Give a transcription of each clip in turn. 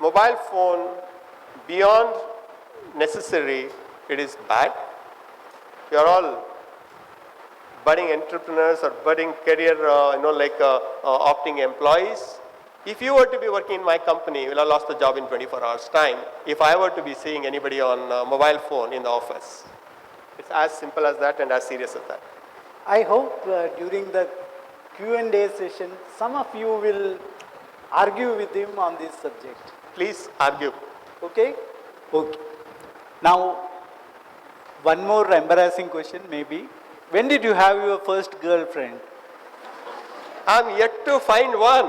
mobile phone beyond necessary, it is bad. We are all budding entrepreneurs or budding career, opting employees. If you were to be working in my company, you will have lost the job in 24 hours time if I were to be seeing anybody on mobile phone in the office. It's as simple as that and as serious as that. I hope during the Q&A session, some of you will argue with him on this subject. Please argue. Okay? Okay. Now, one more embarrassing question maybe. When did you have your first girlfriend? I'm yet to find one.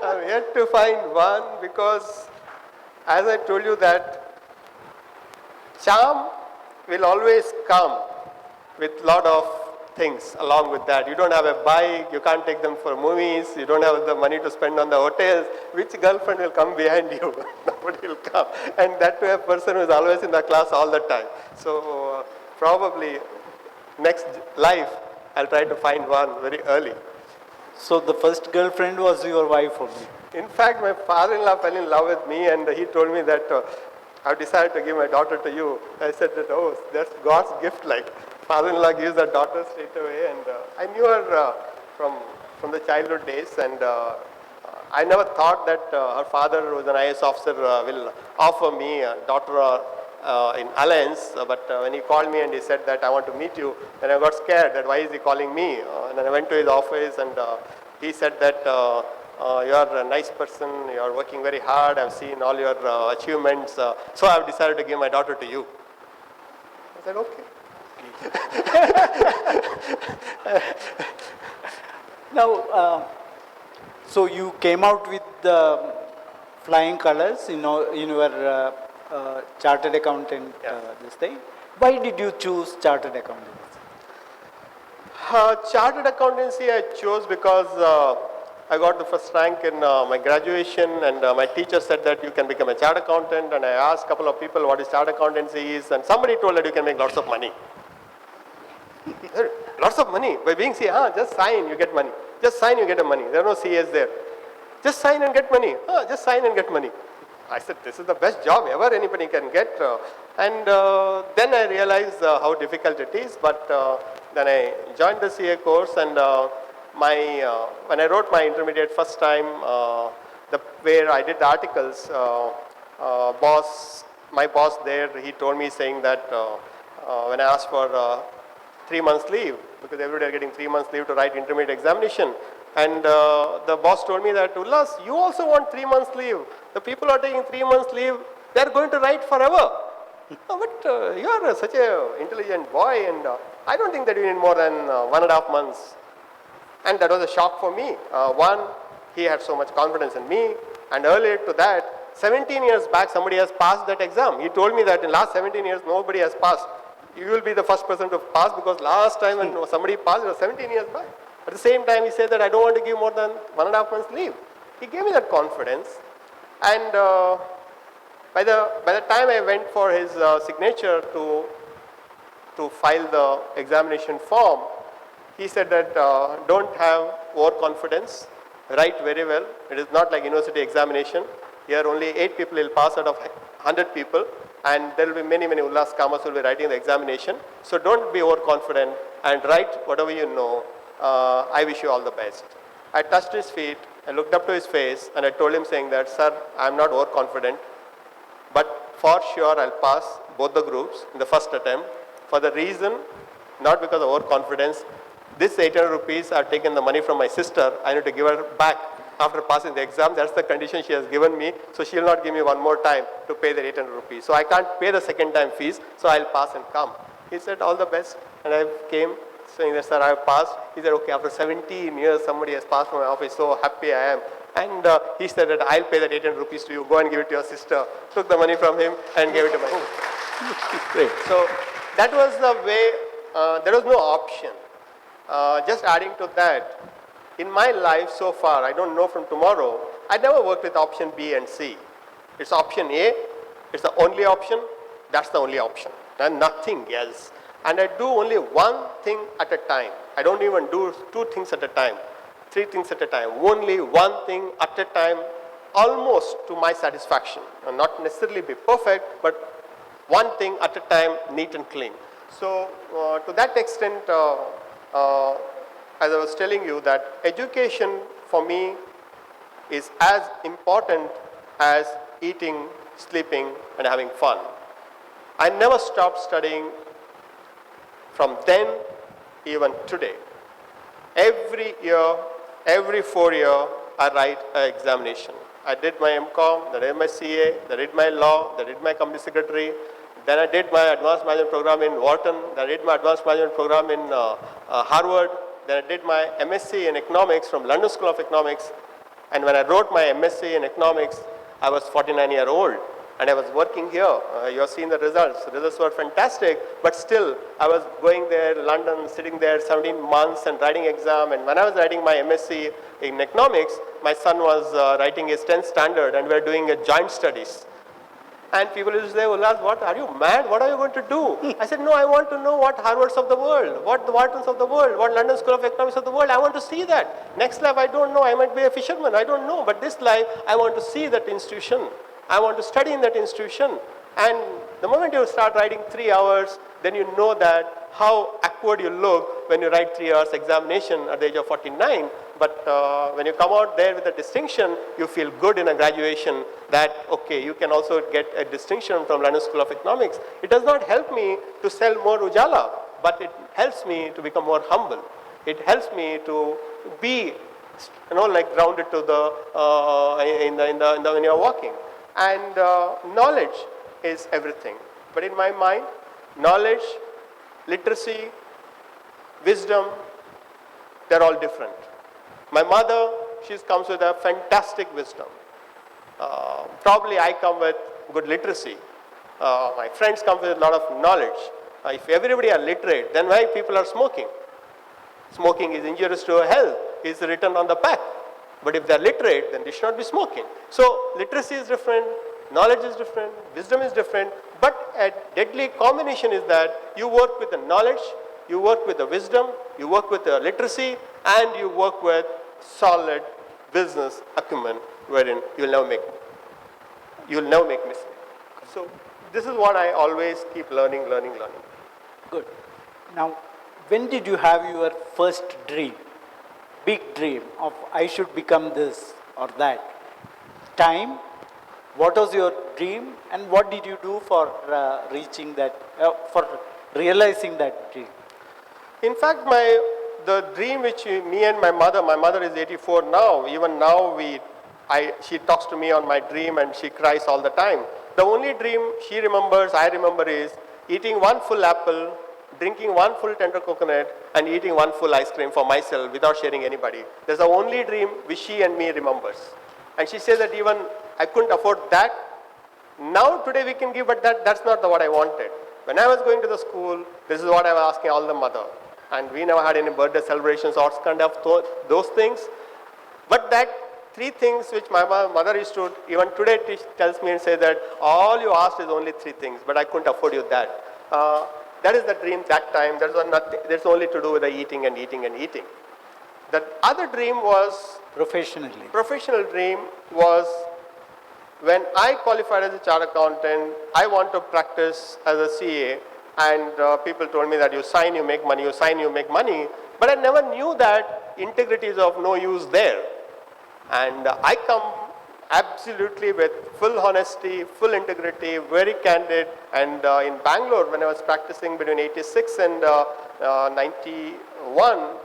I'm yet to find one because, as I told you, that charm will always come with lot of things along with that. You don't have a bike, you can't take them for movies, you don't have the money to spend on the hotels. Which girlfriend will come behind you? Nobody will come. And that to a person who is always in the class all the time. So probably next life I'll try to find one very early. So the first girlfriend was your wife only? In fact, my father-in-law fell in love with me and he told me that I've decided to give my daughter to you. I said that, oh, that's God's gift, like father-in-law gives a daughter straight away. And I knew her from the childhood days, and I never thought that her father, who was an IAS officer, will offer me a daughter in Alliance. But when he called me and he said that I want to meet you, then I got scared that why is he calling me? And then I went to his office and he said that you are a nice person, you are working very hard, I've seen all your achievements, so I've decided to give my daughter to you. I said, okay. Now, so you came out with the flying colors in your chartered accountant this thing. Why did you choose chartered accountancy? Chartered accountancy I chose because I got the first rank in my graduation, and my teacher said that you can become a chartered accountant, and I asked a couple of people what is chartered accountancy is, and somebody told that you can make lots of money. Lots of money by being CA, just sign, you get money. Just sign, you get money. There are no CAs there. Just sign and get money. Just sign and get money. I said, this is the best job ever anybody can get. And then I realized how difficult it is. But then I joined the CA course, and when I wrote my intermediate first time, where I did the articles, my boss there, he told me saying that when I asked for 3 months leave, because everybody are getting 3 months leave to write intermediate examination. And the boss told me that, Ullas, you also want 3 months leave. The people are taking 3 months leave, they are going to write forever. But you are such an intelligent boy, and I don't think that you need more than 1.5 months. And that was a shock for me. One, he had so much confidence in me, and earlier to that, 17 years back, somebody has passed that exam. He told me that in the last 17 years, nobody has passed. You will be the first person to pass, because last time when somebody passed, it was 17 years back. At the same time, he said that I don't want to give more than 1.5 months leave. He gave me that confidence. And by the time I went for his signature to file the examination form, he said that don't have overconfidence, write very well. It is not like university examination. Here only 8 people will pass out of 100 people, and there will be many Ullas Kamath will be writing the examination. So don't be overconfident and write whatever you know. I wish you all the best. I touched his feet, I looked up to his face, and I told him saying that, sir, I am not overconfident, but for sure I'll pass both the groups in the first attempt. For the reason, not because of overconfidence, this 800 rupees, I've taken the money from my sister, I need to give her back after passing the exam. That's the condition she has given me, so she will not give me one more time to pay the 800 rupees. So I can't pay the second time fees, so I'll pass and come. He said, all the best, and I came saying that, sir, I have passed. He said, okay, after 17 years, somebody has passed from my office, so happy I am. And he said that I'll pay that 800 rupees to you, go and give it to your sister. Took the money from him and gave it to my Great. So that was the way, there was no option. Just adding to that, in my life so far, I don't know from tomorrow, I never worked with option B and C. It's option A, it's the only option, that's the only option, and nothing else. And I do only one thing at a time. I don't even do 2 things at a time, 3 things at a time. Only one thing at a time almost to my satisfaction. Not necessarily be perfect, but one thing at a time, neat and clean. So to that extent, as I was telling you, that education for me is as important as eating, sleeping, and having fun. I never stopped studying from then even today. Every year, every 4 years, I write an examination. I did my MCom, then I did my CA, then I did my law, then I did my company secretary, then I did my advanced management program in Wharton, then I did my advanced management program in Harvard, then I did my MSc in economics from London School of Economics. And when I wrote my MSc in economics, I was 49-year old. And I was working here. You have seen the results. The results were fantastic, but still, I was going there, London, sitting there 17 months and writing exam. And when I was writing my MSc in economics, my son was writing his 10th standard, and we were doing a joint studies. And people used to say, Ullas, what, are you mad? What are you going to do? I said, no, I want to know what Harvards of the world, what the Whartons of the world, what London School of Economics of the world. I want to see that. Next life, I don't know. I might be a fisherman. I don't know. But this life, I want to see that institution. I want to study in that institution. And the moment you start writing 3 hours, then you know that how awkward you look when you write 3 hours examination at the age of 49. But when you come out there with a distinction, you feel good in a graduation that, okay, you can also get a distinction from London School of Economics. It does not help me to sell more Ujala, but it helps me to become more humble. It helps me to be, like grounded to the when you're walking. And knowledge is everything. But in my mind, knowledge, literacy, wisdom, they're all different. My mother, she comes with a fantastic wisdom. Probably I come with good literacy. My friends come with a lot of knowledge. If everybody are literate, then why people are smoking? Smoking is injurious to health, is written on the pack. But if they're literate, then they should not be smoking. So literacy is different, knowledge is different, wisdom is different, but a deadly combination is that you work with the knowledge, you work with the wisdom, you work with the literacy, and you work with solid business acumen wherein you will never make mistake. So this is what I always keep learning. Good. Now, when did you have your first dream? Big dream of I should become this or that. Time, what was your dream and what did you do for reaching that, for realizing that dream? In fact, the dream which me and my mother is 84 now, even now she talks to me on my dream and she cries all the time. The only dream she remembers, I remember, is eating one full apple, drinking one full tender coconut, and eating one full ice cream for myself without sharing anybody. That's the only dream which she and me remembers. And she says that even I couldn't afford that. Now today we can give, but that's not what I wanted. When I was going to the school, this is what I was asking all the mother. And we never had any birthday celebrations or kind of those things. But that 3 things which my mother used to, even today tells me and says that all you asked is only 3 things, but I couldn't afford you that. That is the dream that time. That's only to do with the eating and eating and eating. The other dream was... Professional dream was when I qualified as a chartered accountant, I want to practice as a CA, and people told me that you sign, you make money, you sign, you make money. But I never knew that integrity is of no use there. And I come absolutely with full honesty, full integrity, very candid. And in Bangalore, when I was practicing between 86 and 91,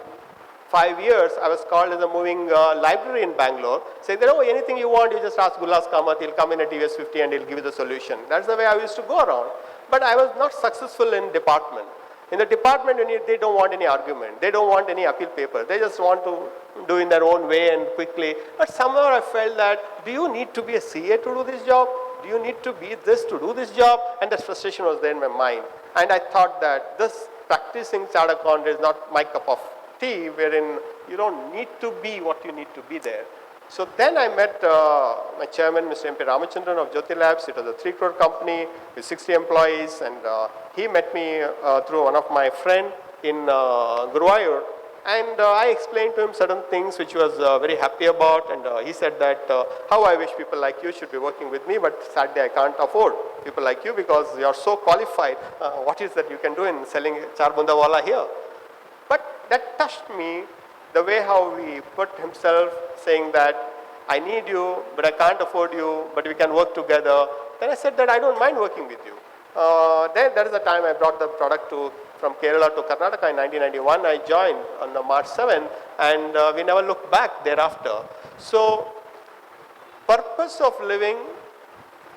5 years, I was called as a moving library in Bangalore, saying that, oh, anything you want, you just ask Gullas Kamath, he'll come in a TVS 50 and he'll give you the solution. That's the way I used to go around. But I was not successful in department. In the department, they don't want any argument. They don't want any appeal paper. They just want to do in their own way and quickly. But somehow I felt that, do you need to be a CA to do this job? Do you need to be this to do this job? And that frustration was there in my mind. And I thought that this practicing chartered accountant is not my cup of tea, wherein you don't need to be what you need to be there. So then I met my chairman, Mr. M.P. Ramachandran of Jyoti Labs. It was a 3 crore company with 60 employees, and he met me through one of my friend in Guruvayur, And I explained to him certain things which he was very happy about, and he said that how I wish people like you should be working with me, but sadly I can't afford people like you because you are so qualified. What is that you can do in selling char bunda wala here? But that touched me, the way how he put himself, saying that I need you, but I can't afford you, but we can work together. Then I said that I don't mind working with you. Then that is the time I brought the product from Kerala to Karnataka in 1991. I joined on the March 7, and we never looked back thereafter. So, purpose of living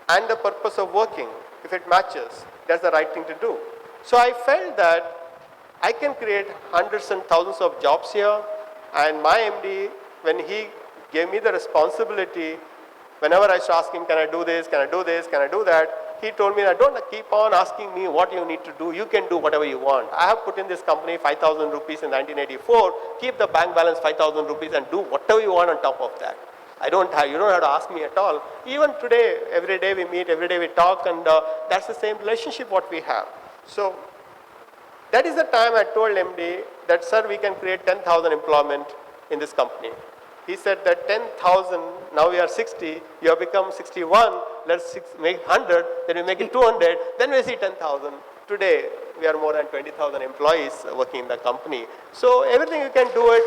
and the purpose of working, if it matches, that's the right thing to do. So I felt that I can create hundreds and thousands of jobs here, and my MD, when he gave me the responsibility, whenever I used to ask him, can I do this, can I do this, can I do that, he told me that don't keep on asking me what you need to do, you can do whatever you want. I have put in this company 5,000 rupees in 1984, keep the bank balance 5,000 rupees and do whatever you want on top of that. You don't have to ask me at all. Even today, every day we meet, every day we talk, and that's the same relationship what we have. So that is the time I told MD that, sir, we can create 10,000 employment in this company. He said that 10,000, now we are 60, you have become 61, let's make 100, then we make it 200, then we see 10,000. Today, we are more than 20,000 employees working in the company. So everything you can do it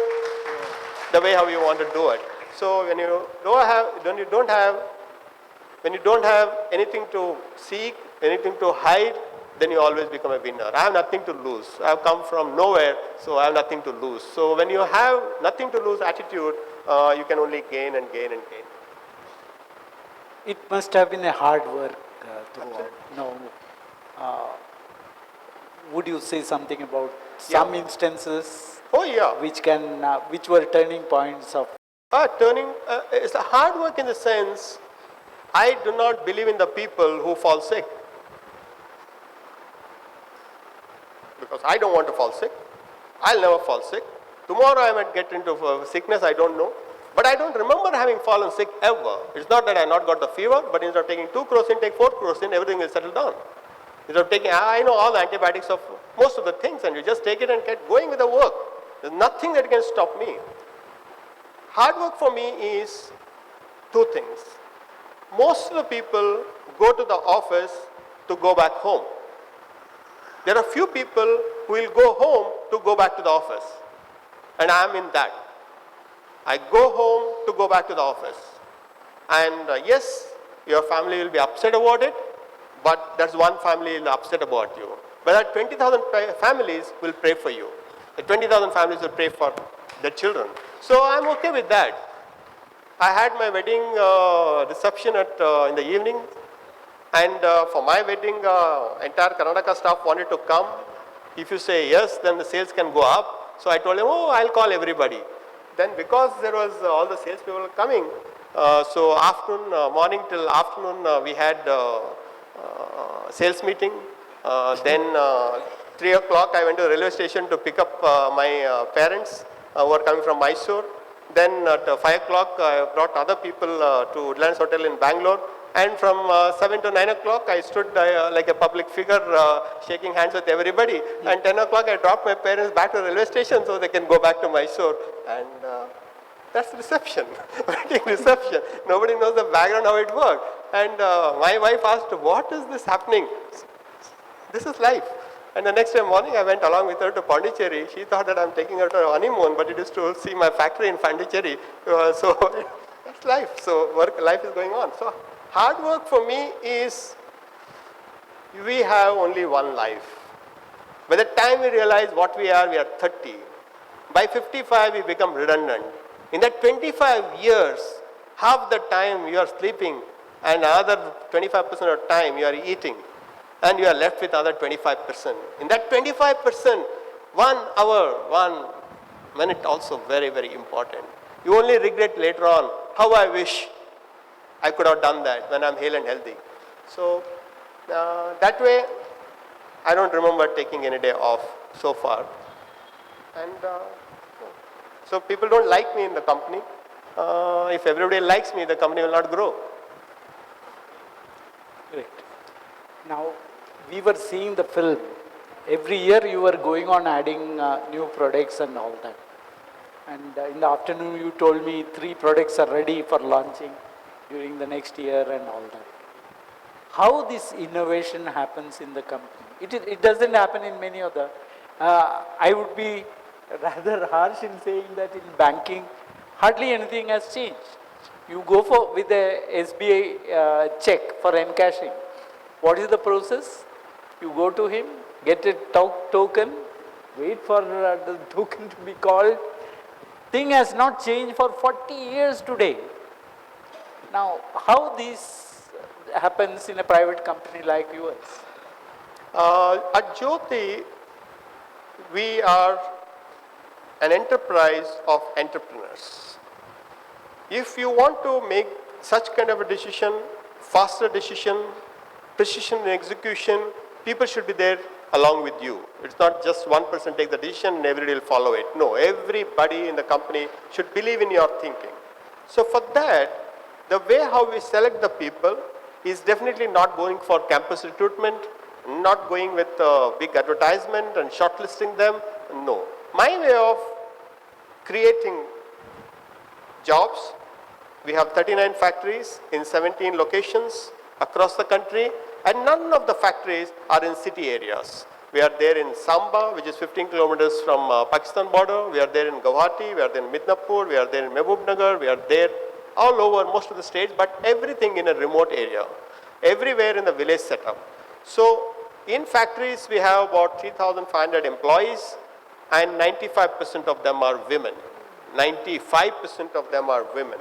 the way how you want to do it. So when you don't have anything to seek, anything to hide, then you always become a winner. I have nothing to lose. I have come from nowhere, so I have nothing to lose. So when you have nothing to lose attitude, you can only gain and gain and gain. It must have been a hard work throughout. No. Would you say something about some instances? Oh yeah. Which were turning points of? It's a hard work in the sense, I do not believe in the people who fall sick. Because I don't want to fall sick. I'll never fall sick. Tomorrow I might get into sickness, I don't know. But I don't remember having fallen sick ever. It's not that I not got the fever, but instead of taking 2 crores in, take 4 crores in, everything will settle down. Instead of taking, I know all the antibiotics of most of the things, and you just take it and get going with the work. There's nothing that can stop me. Hard work for me is 2 things. Most of the people go to the office to go back home. There are few people who will go home to go back to the office. And I am in that. I go home to go back to the office. And yes, your family will be upset about it, but that's one family will be upset about you. But that 20,000 families will pray for you. The 20,000 families will pray for their children. So I'm okay with that. I had my wedding reception in the evening. And for my wedding, entire Karnataka staff wanted to come. If you say yes, then the sales can go up. So I told him, I'll call everybody. Then because there was all the sales people coming, so morning till afternoon, we had sales meeting. Then 3 o'clock, I went to the railway station to pick up my parents who were coming from Mysore. Then at 5 o'clock, I brought other people to Woodlands Hotel in Bangalore. And from 7 to 9 o'clock, I stood like a public figure shaking hands with everybody. And 10 o'clock, I dropped my parents back to the railway station so they can go back to Mysore. And that's reception, wedding reception. Nobody knows the background, how it worked. And my wife asked, what is this happening? This is life. And the next day morning, I went along with her to Pondicherry. She thought that I'm taking her to a honeymoon, but it is to see my factory in Pondicherry. So that's life. So life is going on. So hard work for me is, we have only one life. By the time we realize what we are 30. By 55, we become redundant. In that 25 years, half the time you are sleeping and another 25% of the time you are eating. And you are left with another 25%. In that 25%, 1 hour, 1 minute also very, very important. You only regret later on, how I wish I could have done that when I'm hale and healthy. So that way, I don't remember taking any day off so far. And so people don't like me in the company. If everybody likes me, the company will not grow. Great. Now, we were seeing the film. Every year you were going on adding new products and all that. And in the afternoon, you told me 3 products are ready for launching during the next year and all that. How this innovation happens in the company? It doesn't happen in many other. I would be rather harsh in saying that in banking, hardly anything has changed. You go for with a SBI check for encashing. What is the process? You go to him, get a token, wait for the token to be called. Thing has not changed for 40 years today. Now, how this happens in a private company like yours? At Jyoti, we are an enterprise of entrepreneurs. If you want to make such kind of a decision, faster decision, precision in execution, people should be there along with you. It's not just one person take the decision and everybody will follow it. No, everybody in the company should believe in your thinking. So for that, the way how we select the people is definitely not going for campus recruitment, not going with big advertisement and shortlisting them. No. My way of creating jobs, we have 39 factories in 17 locations across the country, and none of the factories are in city areas. We are there in Samba, which is 15 kilometers from Pakistan border. We are there in Guwahati, we are there in Midnapur, we are there in Mehboob we are there all over most of the states, but everything in a remote area, everywhere in the village setup. So in factories, we have about 3,500 employees, and 95% of them are women. 95% of them are women.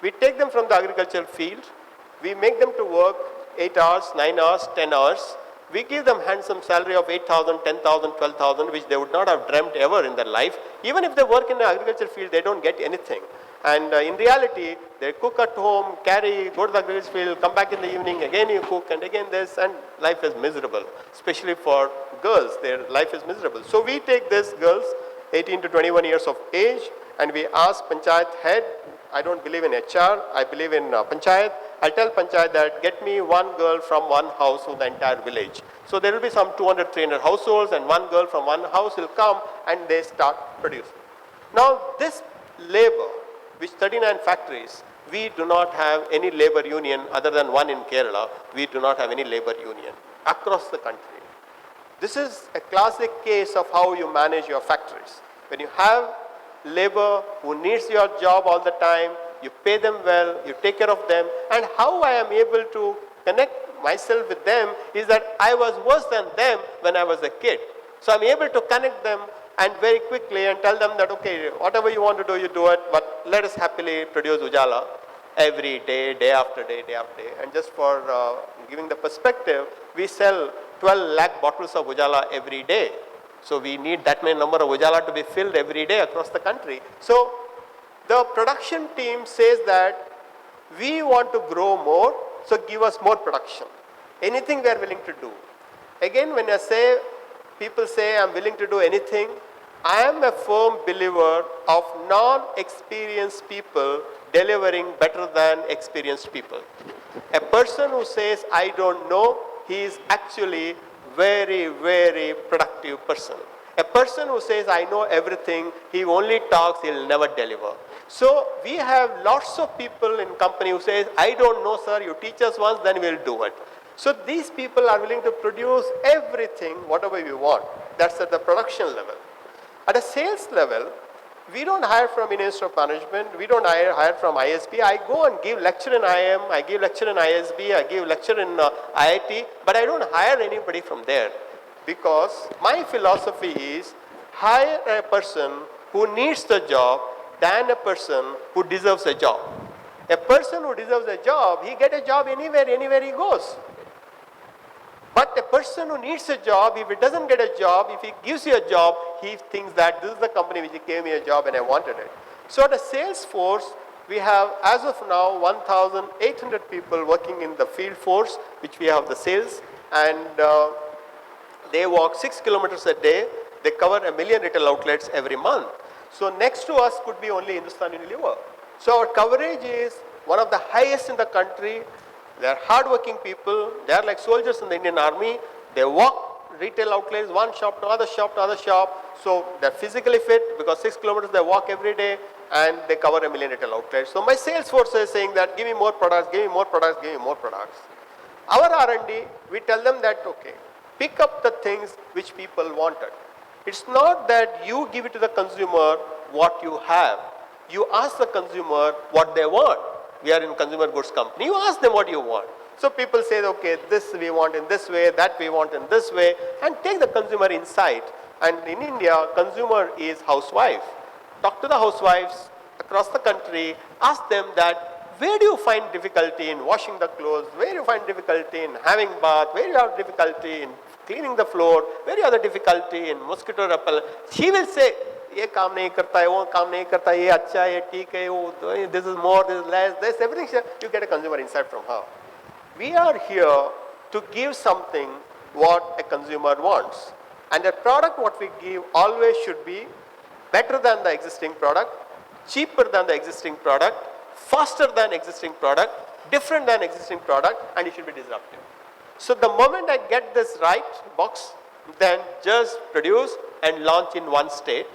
We take them from the agricultural field, we make them to work 8 hours, 9 hours, 10 hours. We give them handsome salary of 8,000, 10,000, 12,000, which they would not have dreamt ever in their life. Even if they work in the agriculture field, they don't get anything. And in reality, they cook at home, carry, go to the agriculture field, come back in the evening, again you cook, and again this, and life is miserable. Especially for girls, their life is miserable. So we take these girls, 18 to 21 years of age, and we ask Panchayat head, I don't believe in HR, I believe in Panchayat. I'll tell Panchayat that get me one girl from one house for the entire village. So there will be some 200, 300 households, and one girl from one house will come and they start producing. Now this labor, which 39 factories, we do not have any labor union other than one in Kerala. We do not have any labor union across the country. This is a classic case of how you manage your factories. When you have labor who needs your job all the time, you pay them well, you take care of them, and how I am able to connect myself with them is that I was worse than them when I was a kid. So I'm able to connect them and very quickly and tell them that, okay, whatever you want to do, you do it, but let us happily produce Ujala every day, day after day, day after day. And just for giving the perspective, we sell 12 lakh bottles of Ujala every day. So we need that many number of Ujala to be filled every day across the country. So the production team says that we want to grow more, so give us more production. Anything we are willing to do. Again, when I say, people say I'm willing to do anything, I am a firm believer of non-experienced people delivering better than experienced people. A person who says, I don't know, he is actually very, very productive person. A person who says, I know everything, he only talks, he'll never deliver. So we have lots of people in company who says, I don't know, sir, you teach us once, then we'll do it. So these people are willing to produce everything, whatever we want. That's at the production level. At a sales level, we don't hire from Ministry of Management, we don't hire from ISB. I go and give lecture in IIM, I give lecture in ISB, I give lecture in IIT, but I don't hire anybody from there. Because my philosophy is, hire a person who needs the job than a person who deserves a job. A person who deserves a job, he gets a job anywhere he goes. But a person who needs a job, if he doesn't get a job, if he gives you a job, he thinks that this is the company which gave me a job and I wanted it. So at a sales force, we have as of now 1,800 people working in the field force, which we have the sales, and they walk 6 kilometers a day. They cover 1 million retail outlets every month. So next to us could be only Hindustan Unilever. So our coverage is one of the highest in the country. They are hardworking people. They are like soldiers in the Indian Army. They walk retail outlets, one shop to other shop to other shop. So they're physically fit because 6 kilometers they walk every day and they cover 1 million retail outlets. So my sales force is saying that give me more products, give me more products, give me more products. Our R&D, we tell them that, okay, pick up the things which people wanted. It's not that you give it to the consumer what you have. You ask the consumer what they want. We are in consumer goods company. You ask them what you want. So people say, okay, this we want in this way, that we want in this way, and take the consumer insight. And in India, consumer is housewife. Talk to the housewives across the country, ask them that where do you find difficulty in washing the clothes, where do you find difficulty in having bath, where do you have difficulty in cleaning the floor, where do you have the difficulty in mosquito repellent. She will say, ये काम नहीं करता है, वो काम नहीं करता है, ये अच्छा है, ये ठीक है, वो this is more, this is less, this everything. You get a consumer insight from her. We are here to give something what a consumer wants, and the product what we give always should be better than the existing product, cheaper than the existing product, faster than existing product, different than existing product, and it should be disruptive. So the moment I get this right box, then just produce and launch in one state.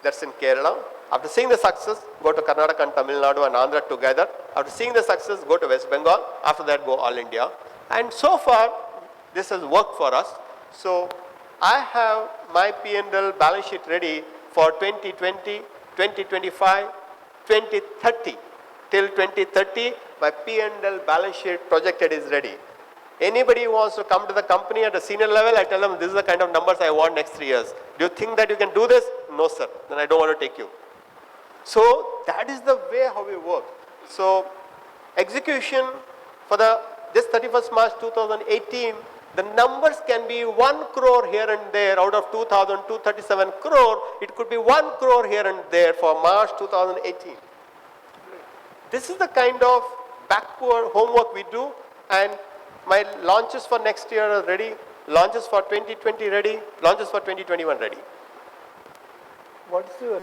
That's in Kerala. After seeing the success, go to Karnataka and Tamil Nadu and Andhra together. After seeing the success, go to West Bengal. After that, go all India. And so far, this has worked for us. So I have my P&L balance sheet ready for 2020, 2025, 2030. Till 2030, my P&L balance sheet projected is ready. Anybody who wants to come to the company at a senior level, I tell them this is the kind of numbers I want next 3 years. Do you think that you can do this? No, sir. Then I don't want to take you. So that is the way how we work. So execution for this 31st March 2018, the numbers can be 1 crore here and there out of 2,237 crore. It could be 1 crore here and there for March 2018. This is the kind of backward homework we do, and my launches for next year are ready, launches for 2020 ready, launches for 2021 ready. What is your